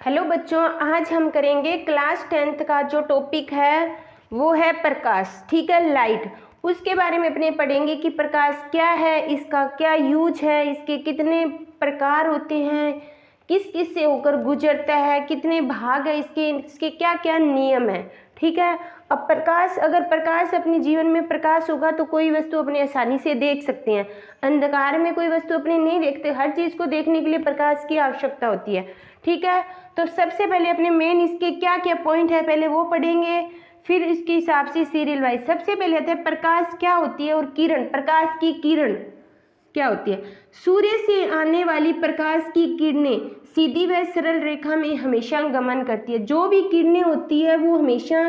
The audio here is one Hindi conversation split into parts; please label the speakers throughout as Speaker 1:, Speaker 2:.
Speaker 1: हेलो बच्चों, आज हम करेंगे क्लास 10th का जो टॉपिक है वो है प्रकाश। ठीक है, लाइट। उसके बारे में अपने पढ़ेंगे कि प्रकाश क्या है, इसका क्या यूज है, इसके कितने प्रकार होते हैं, किस किस से होकर गुजरता है, कितने भाग है इसके क्या क्या नियम है। ठीक है। अब प्रकाश, अगर प्रकाश अपने जीवन में प्रकाश होगा तो कोई वस्तु अपने आसानी से देख सकते हैं। अंधकार में कोई वस्तु अपने नहीं देखते। हर चीज़ को देखने के लिए प्रकाश की आवश्यकता होती है। ठीक है। तो सबसे पहले अपने मेन इसके क्या क्या पॉइंट है पहले वो पढ़ेंगे, फिर इसके हिसाब से सीरियल वाइज। सबसे पहले आता है प्रकाश क्या होती है और किरण। प्रकाश की किरण क्या होती है? सूर्य से आने वाली प्रकाश की किरणें सीधी व सरल रेखा में हमेशा गमन करती है। जो भी किरणें होती है वो हमेशा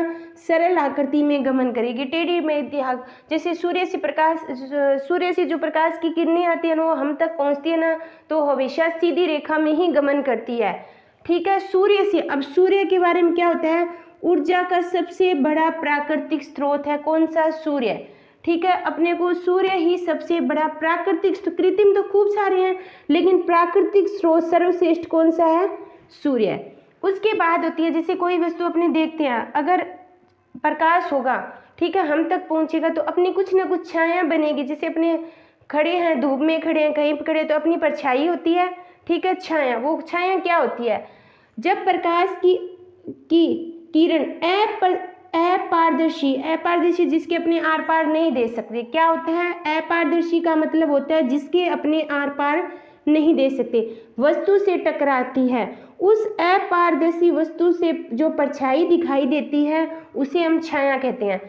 Speaker 1: सरल आकृति में गमन करेगी। टेढ़ी मेढ़ी जैसे सूर्य से जो प्रकाश की किरणें आती है ना वो हम तक पहुंचती है ना, तो हमेशा सीधी रेखा में ही गमन करती है। ठीक है। सूर्य से, अब सूर्य के बारे में क्या होता है? ऊर्जा का सबसे बड़ा प्राकृतिक स्रोत है। कौन सा? सूर्य। ठीक है। अपने को सूर्य ही सबसे बड़ा प्राकृतिक, कृत्रिम तो खूब सारे हैं लेकिन प्राकृतिक स्रोत सर्वश्रेष्ठ कौन सा है? सूर्य। उसके बाद होती है जैसे कोई वस्तु अपने देखते हैं, अगर प्रकाश होगा, ठीक है, हम तक पहुंचेगा तो अपनी कुछ ना कुछ छाया बनेगी। जैसे अपने खड़े हैं, धूप में खड़े हैं, कहीं खड़े तो अपनी परछाई होती है। ठीक है, छाया। वो छाया क्या होती है? जब प्रकाश की किरण अपारदर्शी जिसके अपने आर पार नहीं दे सकते, क्या होता है? अपारदर्शी का मतलब होता है जिसके अपने आर पार नहीं दे सकते, वस्तु से टकराती है। उस अपारदर्शी वस्तु से जो परछाई दिखाई देती है उसे हम छाया कहते हैं।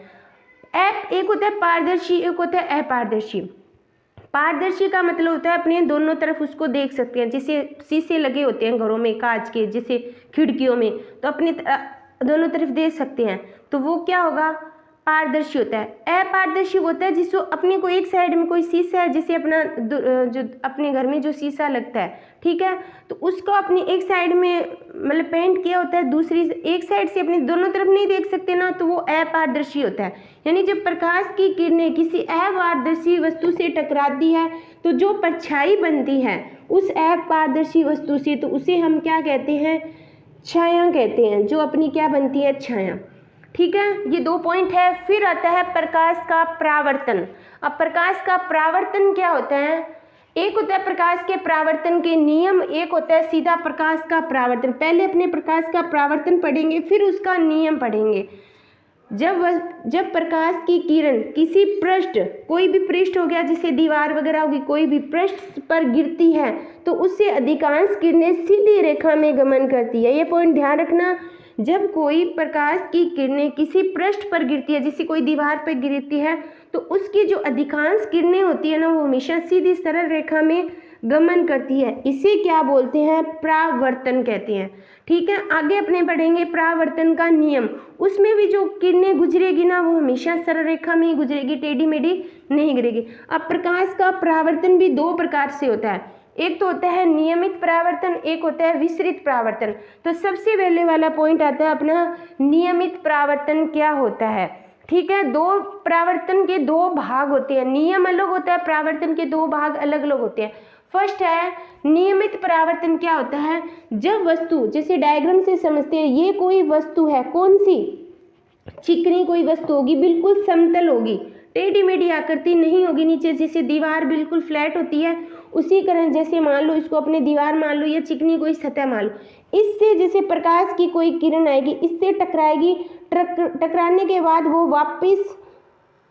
Speaker 1: एक होता है पारदर्शी, एक होता है अपारदर्शी। पारदर्शी का मतलब होता है अपने दोनों तरफ उसको देख सकते हैं। जैसे शीशे लगे होते हैं घरों में कांच के, जैसे खिड़कियों में, तो अपने दोनों तरफ देख सकते हैं, तो वो क्या होगा? पारदर्शी होता है। अपारदर्शी होता है जिसको अपने को एक साइड में कोई शीशा है, जैसे अपना जो अपने घर में जो शीशा लगता है, ठीक है, तो उसको अपनी एक साइड में मतलब पेंट किया होता है, दूसरी एक साइड से अपने दोनों तरफ नहीं देख सकते ना, तो वो अपारदर्शी होता है। यानी जब प्रकाश की किरणें किसी अपारदर्शी वस्तु से टकराती है तो जो परछाई बनती है उस अपारदर्शी वस्तु से, तो उसे हम क्या कहते हैं? छाया कहते हैं। जो अपनी क्या बनती है? छाया। ठीक है, ये दो पॉइंट है। फिर आता है प्रकाश का परावर्तन। अब प्रकाश का परावर्तन क्या होता है? एक होता है प्रकाश के परावर्तन के नियम, एक होता है सीधा प्रकाश का परावर्तन। पहले अपने प्रकाश का परावर्तन पढ़ेंगे, फिर उसका नियम पढ़ेंगे। जब प्रकाश की किरण किसी पृष्ठ, कोई भी पृष्ठ हो गया, जैसे दीवार वगैरह होगी, कोई भी पृष्ठ पर गिरती है तो उससे अधिकांश किरणें सीधी रेखा में गमन करती है। ये पॉइंट ध्यान रखना। जब कोई प्रकाश की किरणें किसी पृष्ठ पर गिरती है, जैसे कोई दीवार पर गिरती है, तो उसकी जो अधिकांश किरणें होती है ना वो हमेशा सीधी सरल रेखा में गमन करती है। इसे क्या बोलते हैं? परावर्तन कहते हैं। ठीक है, आगे अपने पढ़ेंगे परावर्तन का नियम। उसमें भी जो किरणें गुजरेगी ना वो हमेशा सरल रेखा में ही गुजरेगी, टेढ़ी मेढ़ी नहीं गिरेगी। अब प्रकाश का परावर्तन भी दो प्रकार से होता है। एक तो होता है नियमित परावर्तन, एक होता है विसरित परावर्तन। तो सबसे पहले वाला पॉइंट आता है अपना नियमित परावर्तन क्या होता है। ठीक है, दो परावर्तन के दो भाग होते हैं। नियम अलग होता है, परावर्तन के दो भाग अलग अलग होते हैं। फर्स्ट है नियमित परावर्तन। क्या होता है? जब वस्तु, जैसे डायग्राम से समझते हैं, ये कोई वस्तु है, कौन सी? चिकनी कोई वस्तु होगी, बिल्कुल समतल होगी, टेढ़ी मेढ़ी आकृति नहीं होगी नीचे, जैसे दीवार बिल्कुल फ्लैट होती है उसी कारण। जैसे मान लो इसको अपने दीवार मान लो या चिकनी कोई सतह मान लो, इससे जैसे प्रकाश की कोई किरण आएगी, इससे टकराएगी, टकराने के बाद वो वापस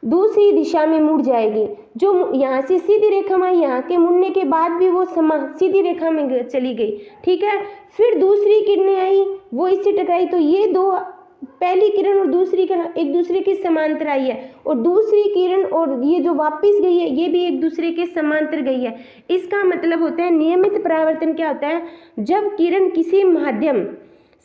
Speaker 1: दूसरी दिशा में मुड़ जाएगी। जो यहाँ से सीधी रेखा में, यहाँ के मुड़ने के बाद भी वो सीधी रेखा में चली गई। ठीक है, फिर दूसरी किरणें आई, वो इससे टकराई, तो ये दो, पहली किरण और दूसरी किरण एक दूसरे के समांतर आई है, और दूसरी किरण और ये जो वापस गई है ये भी एक दूसरे के समांतर गई है। इसका मतलब होता है नियमित परावर्तन क्या होता है? जब किरण किसी माध्यम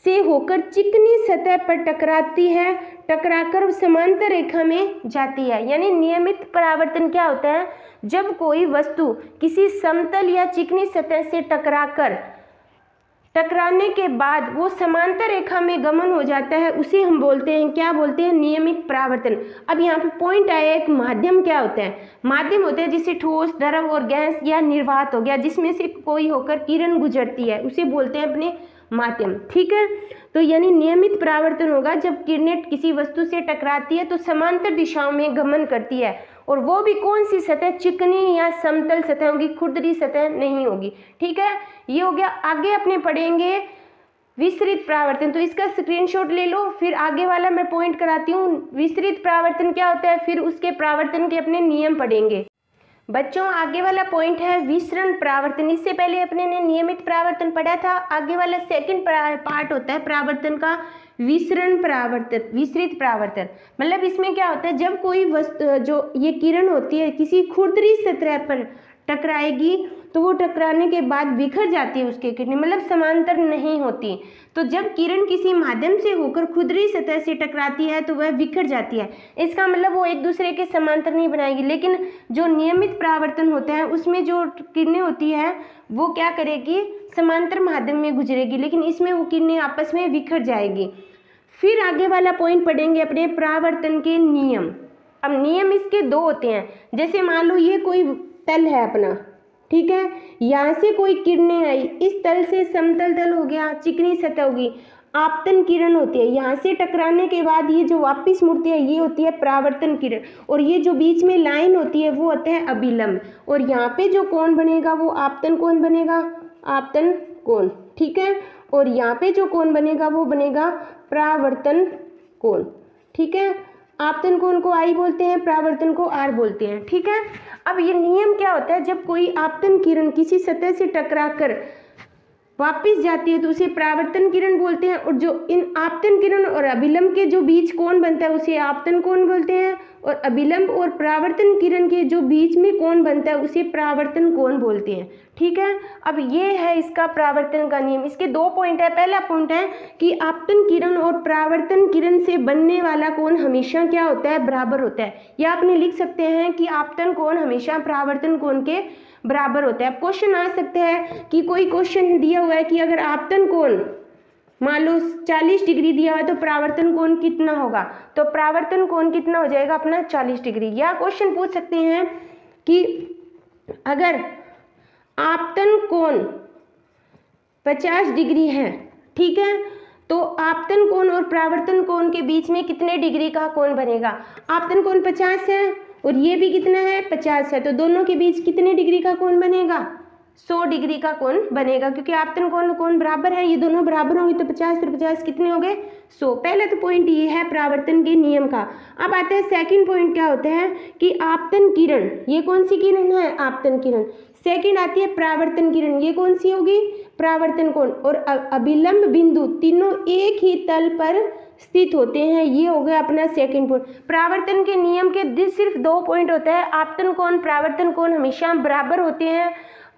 Speaker 1: से होकर चिकनी सतह पर टकराती है, टकराकर समांतर रेखा में जाती है। यानी नियमित परावर्तन क्या होता है? जब कोई वस्तु किसी समतल या चिकनी सतह से टकराने के बाद वो समांतर रेखा में गमन हो जाता है, उसे हम बोलते हैं, क्या बोलते हैं? नियमित परावर्तन। अब यहाँ पे पॉइंट आया, एक माध्यम क्या होता है? माध्यम होता है जैसे ठोस, द्रव और गैस या निर्वात हो गया, जिसमें से कोई होकर किरण गुजरती है, उसे बोलते हैं अपने माध्यम। ठीक है, तो यानी नियमित परावर्तन होगा जब किरणें किसी वस्तु से टकराती है तो समांतर दिशाओं में गमन करती है, और वो भी कौन सी सतह, चिकनी या समतल सतह होगी, खुरदरी सतह नहीं होगी। ठीक है, ये हो गया। आगे अपने पढ़ेंगे विसरित परावर्तन, तो इसका स्क्रीनशॉट ले लो, फिर आगे वाला मैं पॉइंट कराती हूँ। विसरित परावर्तन क्या होता है, फिर उसके परावर्तन के अपने नियम पढ़ेंगे। बच्चों आगे वाला पॉइंट है विसरण परावर्तन। इससे पहले अपने ने नियमित परावर्तन पढ़ा था। आगे वाला सेकंड पार्ट होता है परावर्तन का, विसरण परावर्तन, विसरित परावर्तन। मतलब इसमें क्या होता है, जब कोई वस्तु जो ये किरण होती है किसी खुरदरी सतह पर टकराएगी तो वो टकराने के बाद बिखर जाती है उसकी किरणें, मतलब समांतर नहीं होती। तो जब किरण किसी माध्यम से होकर खुरदरी सतह से टकराती है तो वह बिखर जाती है। इसका मतलब वो एक दूसरे के समांतर नहीं बनाएगी, लेकिन जो नियमित परावर्तन होता है उसमें जो किरणें होती है वो क्या करेगी, समांतर माध्यम में गुजरेगी, लेकिन इसमें वो किरणें आपस में बिखर जाएगी। फिर आगे वाला पॉइंट पढ़ेंगे अपने परावर्तन के नियम। अब नियम इसके दो होते हैं। जैसे मान लो ये कोई तल है अपना, ठीक है, यहाँ से कोई किरणें आई, इस तल से समतल तल हो गया, चिकनी सतह होगी, आपतन किरण होती है। यहाँ से टकराने के बाद ये जो वापस मुड़ती है ये होती है परावर्तन किरण, और ये जो बीच में लाइन होती है वो होता है अभिलंब, और यहाँ पे जो कोण बनेगा वो आपतन कोण बनेगा, आपतन कोण। ठीक है, और यहाँ पे जो कोण बनेगा वो बनेगा परावर्तन कोण। ठीक है, आपतन कोण को आई बोलते हैं, परावर्तन को आर बोलते हैं। ठीक है, अब ये नियम क्या होता है, जब कोई आपतन किरण किसी सतह से टकराकर वापस जाती है तो उसे परावर्तन किरण बोलते हैं, और जो इन आपतन किरण और अभिलंब के जो बीच कोण बनता है उसे आपतन कोण बोलते हैं, और अभिलंब और परावर्तन किरण के जो बीच में कोण बनता है उसे परावर्तन कोण बोलते हैं। ठीक है, अब ये है इसका परावर्तन का नियम। इसके दो पॉइंट है। पहला पॉइंट है कि आपतन किरण और परावर्तन किरण से बनने वाला कोण हमेशा क्या होता है, बराबर होता है। या आपने लिख सकते हैं कि आपतन कोण हमेशा परावर्तन कोण के बराबर होता है। अब क्वेश्चन आ सकते हैं कि कोई क्वेश्चन दिया हुआ है कि अगर आपतन कोण मान लो 40 डिग्री दिया हुआ है तो परावर्तन कोण कितना होगा, तो परावर्तन कोण कितना हो जाएगा अपना 40 डिग्री। या क्वेश्चन पूछ सकते हैं कि अगर आपतन कोण 50 डिग्री है, ठीक है, तो आपतन कोण और परावर्तन कोण के बीच में कितने डिग्री का कोण बनेगा। आपतन कोण 50 है और ये भी कितना है 50 है, तो दोनों के बीच कितने डिग्री का कोण बनेगा, 100 डिग्री का कोण बनेगा, क्योंकि आपतन कोण कोण बराबर है, ये दोनों बराबर होंगे तो 50 और 50 कितने हो गए 100। पहला तो पॉइंट ये है परावर्तन के नियम का। अब आते हैं सेकंड पॉइंट, क्या होता है कि आपतन किरण, ये कौन सी किरण है, आपतन किरण। सेकंड आती है परावर्तन किरण, ये कौन सी होगी, परावर्तन कोण। और अभिलंब बिंदु तीनों एक ही तल पर स्थित होते हैं, ये हो गया अपना सेकंड पॉइंट। परावर्तन के नियम के सिर्फ दो पॉइंट होता है, आपतन कोण परावर्तन कोण हमेशा बराबर होते हैं,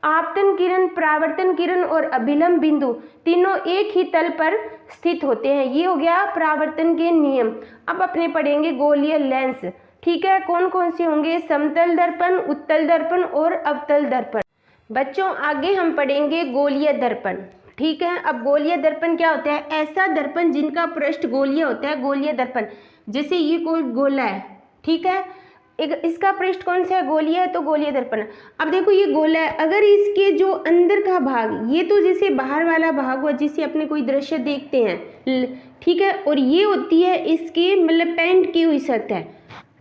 Speaker 1: आपतन किरण परावर्तन किरण और अभिलंब बिंदु तीनों एक ही तल पर स्थित होते हैं, ये हो गया परावर्तन के नियम। अब अपने पढ़ेंगे गोलीय लेंस। ठीक है, कौन कौन से होंगे, समतल दर्पण, उत्तल दर्पण और अवतल दर्पण। बच्चों आगे हम पढ़ेंगे गोलीय दर्पण। ठीक है, अब गोलीय दर्पण क्या होता है, ऐसा दर्पण जिनका पृष्ठ गोलीय होता है, गोलीय दर्पण। जैसे ये कोई गोला है, ठीक है, इसका पृष्ठ कौन सा है, गोलीय है, तो गोलीय दर्पण। अब देखो ये गोला है, अगर इसके जो अंदर का भाग, ये तो जैसे बाहर वाला भाग हुआ जिससे अपने कोई दृश्य देखते हैं, ठीक है, और ये होती है इसकी मतलब पेंट की हुई सतह,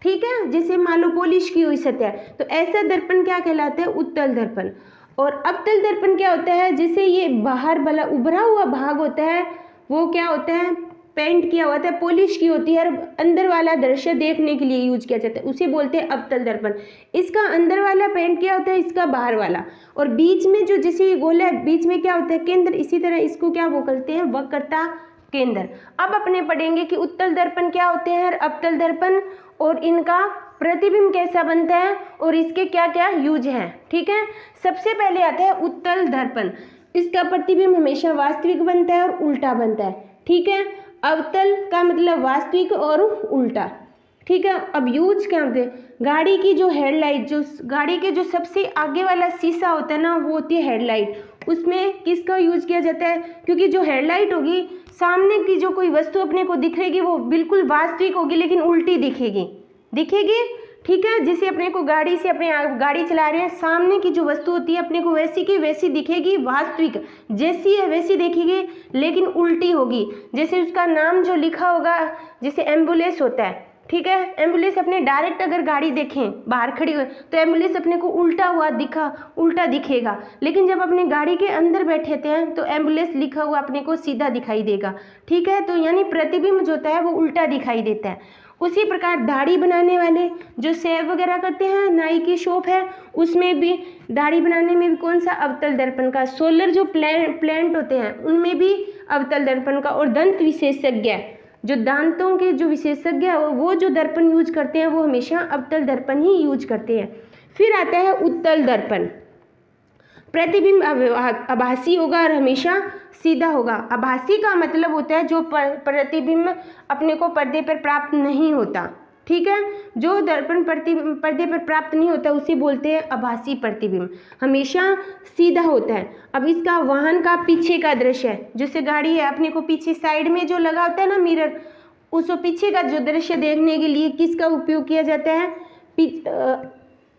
Speaker 1: ठीक है, जैसे मान लो पॉलिश की हुई सतह, तो ऐसा दर्पण क्या कहलाता है, उत्तल दर्पण। और अवतल दर्पण क्या होता है, जैसे ये बाहर वाला उभरा हुआ भाग होता है वो क्या होता है, पेंट किया हुआ था, पॉलिश की होती है, और अंदर वाला दृश्य देखने के लिए यूज किया जाता है, उसे बोलते हैं अवतल दर्पण। इसका अंदर वाला पेंट किया होता है, इसका बाहर वाला, और बीच में जो जैसे ये गोला है बीच में क्या होता है, केंद्र, इसी तरह इसको क्या वो करते हैं, वक्रता केंद्र। अब अपने पढ़ेंगे कि उत्तल दर्पण क्या होते हैं और अवतल दर्पण, और इनका प्रतिबिंब कैसा बनता है और इसके क्या क्या यूज हैं। ठीक है, सबसे पहले आता है उत्तल दर्पण, इसका प्रतिबिंब हमेशा वास्तविक बनता है और उल्टा बनता है। ठीक है, अवतल का मतलब वास्तविक और उल्टा। ठीक है, अब यूज क्या होते हैं, गाड़ी की जो हेडलाइट, जो गाड़ी के जो सबसे आगे वाला शीशा होता है ना, वो होती है हेडलाइट, उसमें किसका यूज किया जाता है, क्योंकि जो हेडलाइट होगी सामने की जो कोई वस्तु अपने को दिखेगी वो बिल्कुल वास्तविक होगी लेकिन उल्टी दिखेगी, ठीक है। जैसे अपने को गाड़ी से अपने गाड़ी चला रहे हैं, सामने की जो वस्तु होती है अपने को वैसी की वैसी दिखेगी, वास्तविक जैसी है वैसी दिखेगी, लेकिन उल्टी होगी। जैसे उसका नाम जो लिखा होगा, जैसे एम्बुलेंस होता है, ठीक है। एम्बुलेंस अपने डायरेक्ट अगर गाड़ी देखें बाहर खड़ी हुई तो एम्बुलेंस अपने को उल्टा हुआ उल्टा दिखेगा, लेकिन जब अपने गाड़ी के अंदर बैठे हैं तो एम्बुलेंस लिखा हुआ अपने को सीधा दिखाई देगा, ठीक है। तो यानी प्रतिबिंब जो होता है वो उल्टा दिखाई देता है। उसी प्रकार दाढ़ी बनाने वाले जो शेव वगैरह करते हैं, नाई की शॉप है, उसमें भी दाढ़ी बनाने में भी कौन सा, अवतल दर्पण का। सोलर जो प्लांट होते हैं उनमें भी अवतल दर्पण का। और दंत विशेषज्ञ जो दांतों के जो विशेषज्ञ है वो जो दर्पण यूज करते हैं वो हमेशा अवतल दर्पण ही यूज करते हैं। फिर आता है उत्तल दर्पण। प्रतिबिंब आभासी होगा और हमेशा सीधा होगा। आभासी का मतलब होता है जो प्रतिबिंब अपने को पर्दे पर प्राप्त नहीं होता, ठीक है। जो दर्पण पर्दे पर प्राप्त नहीं होता उसे बोलते हैं आभासी प्रतिबिंब, हमेशा सीधा होता है। अब इसका वाहन का पीछे का दृश्य है, जैसे गाड़ी है अपने को पीछे साइड में जो लगा होता है ना मिरर, उस पीछे का जो दृश्य देखने के लिए किसका उपयोग किया जाता है,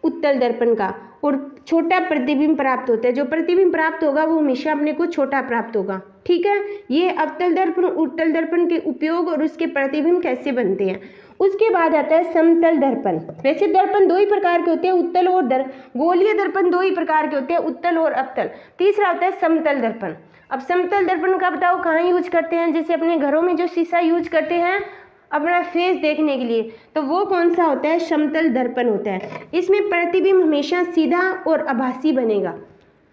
Speaker 1: उत्तल दर्पण का। और छोटा प्रतिबिंब प्राप्त होता है, जो प्रतिबिंब प्राप्त होगा वो हमेशा अपने को छोटा प्राप्त होगा, ठीक है। ये अवतल दर्पण उत्तल दर्पण के उपयोग और उसके प्रतिबिंब कैसे बनते हैं। उसके बाद आता है समतल दर्पण। वैसे दर्पण दो ही प्रकार के होते हैं, उत्तल और गोलीय दर्पण दो ही प्रकार के होते हैं, उत्तल और अवतल। तीसरा होता है समतल दर्पण। अब समतल दर्पण का बताओ कहाँ यूज करते हैं, जैसे अपने घरों में जो शीशा यूज करते हैं अपना फेस देखने के लिए, तो वो कौन सा होता है, समतल दर्पण होता है। इसमें प्रतिबिंब हमेशा सीधा और आभासी बनेगा,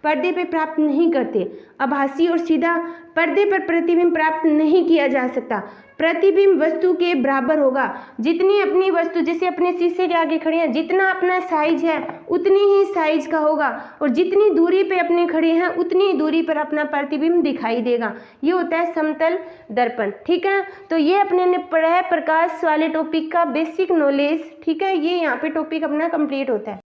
Speaker 1: पर्दे पे प्राप्त नहीं करते। आभासी और सीधा पर्दे पर प्रतिबिंब प्राप्त नहीं किया जा सकता। प्रतिबिंब वस्तु के बराबर होगा, जितनी अपनी वस्तु, जैसे अपने शीशे के आगे खड़े हैं, जितना अपना साइज है उतनी ही साइज का होगा, और जितनी दूरी पे अपने खड़े हैं उतनी दूरी पर अपना प्रतिबिंब दिखाई देगा। ये होता है समतल दर्पण, ठीक है। तो ये अपने ने पढ़ा है प्रकाश वाले टॉपिक का बेसिक नॉलेज, ठीक है। ये यहाँ पे टॉपिक अपना कंप्लीट होता है।